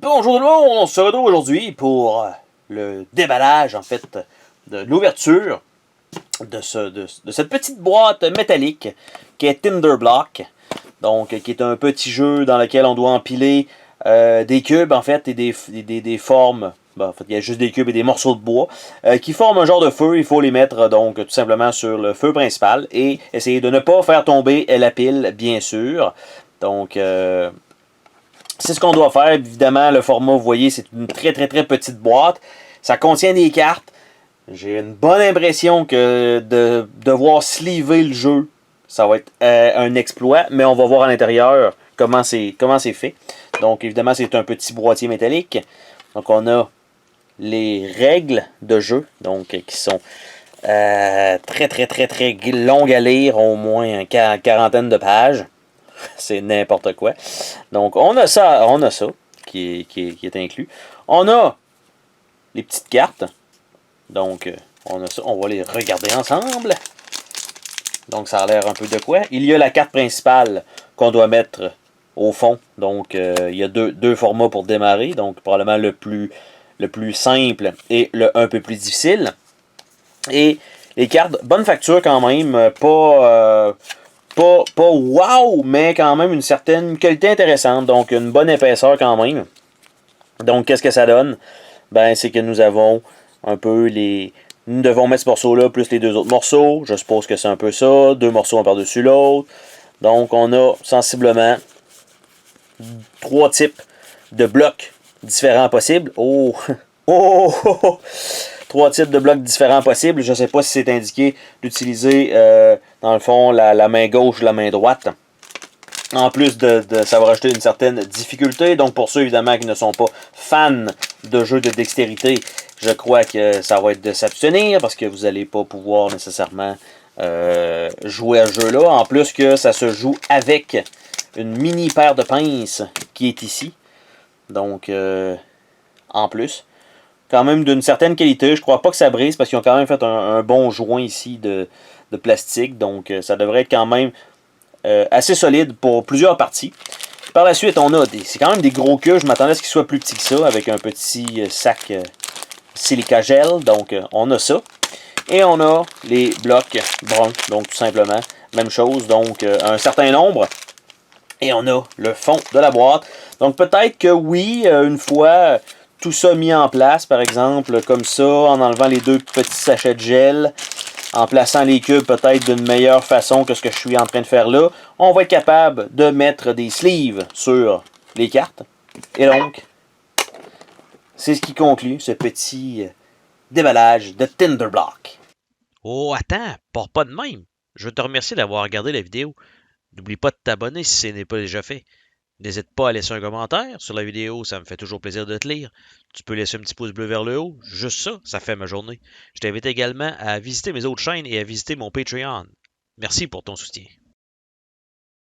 Bonjour tout le monde, on se retrouve aujourd'hui pour le déballage en fait de l'ouverture de cette petite boîte métallique qui est Tinder Block. Donc qui est un petit jeu dans lequel on doit empiler des cubes en fait et des formes. Ben, en fait, il y a juste des cubes et des morceaux de bois qui forment un genre de feu. Il faut les mettre donc tout simplement sur le feu principal et essayer de ne pas faire tomber la pile, bien sûr. Donc c'est ce qu'on doit faire. Évidemment, le format, vous voyez, c'est une très petite boîte. Ça contient des cartes. J'ai une bonne impression que de devoir sleever le jeu, ça va être un exploit, mais on va voir à l'intérieur comment c'est fait. Donc, évidemment, c'est un petit boîtier métallique. Donc, on a les règles de jeu, donc qui sont très longues à lire, au moins une quarantaine de pages. C'est n'importe quoi. Donc, on a ça qui est inclus. On a les petites cartes. Donc, on a ça. On va les regarder ensemble. Donc, ça a l'air un peu de quoi. Il y a la carte principale qu'on doit mettre au fond. Donc, il y a deux formats pour démarrer. Donc, probablement le plus simple et le un peu plus difficile. Et les cartes, bonne facture quand même. Pas wow, mais quand même une certaine qualité intéressante. Donc, une bonne épaisseur quand même. Donc, qu'est-ce que ça donne? Ben, c'est que nous avons un peu les... Nous devons mettre ce morceau-là plus les deux autres morceaux. Je suppose que c'est un peu ça. Deux morceaux un par-dessus l'autre. Donc, on a sensiblement 3 types de blocs différents possibles. Oh! Oh! 3 types de blocs différents possibles. Je ne sais pas si c'est indiqué d'utiliser, dans le fond, la main gauche ou la main droite. En plus ça va rajouter une certaine difficulté. Donc pour ceux évidemment qui ne sont pas fans de jeux de dextérité, je crois que ça va être de s'abstenir parce que vous n'allez pas pouvoir nécessairement jouer à ce jeu-là. En plus que ça se joue avec une mini paire de pinces qui est ici. Donc en plus. Quand même d'une certaine qualité. Je crois pas que ça brise parce qu'ils ont quand même fait un bon joint ici de plastique. Donc ça devrait être quand même assez solide pour plusieurs parties. Par la suite, on a c'est quand même des gros queues. Je m'attendais à ce qu'ils soient plus petits que ça avec un petit sac silica gel. Donc on a ça. Et on a les blocs bruns. Donc tout simplement, même chose. Donc un certain nombre. Et on a le fond de la boîte. Donc peut-être que oui, une fois tout ça mis en place, par exemple, comme ça, en enlevant les deux petits sachets de gel, en plaçant les cubes peut-être d'une meilleure façon que ce que je suis en train de faire là, on va être capable de mettre des sleeves sur les cartes. Et donc, c'est ce qui conclut ce petit déballage de Tinder Block. Oh, attends, pars pas de même. Je veux te remercier d'avoir regardé la vidéo. N'oublie pas de t'abonner si ce n'est pas déjà fait. N'hésite pas à laisser un commentaire sur la vidéo, ça me fait toujours plaisir de te lire. Tu peux laisser un petit pouce bleu vers le haut, juste ça, ça fait ma journée. Je t'invite également à visiter mes autres chaînes et à visiter mon Patreon. Merci pour ton soutien.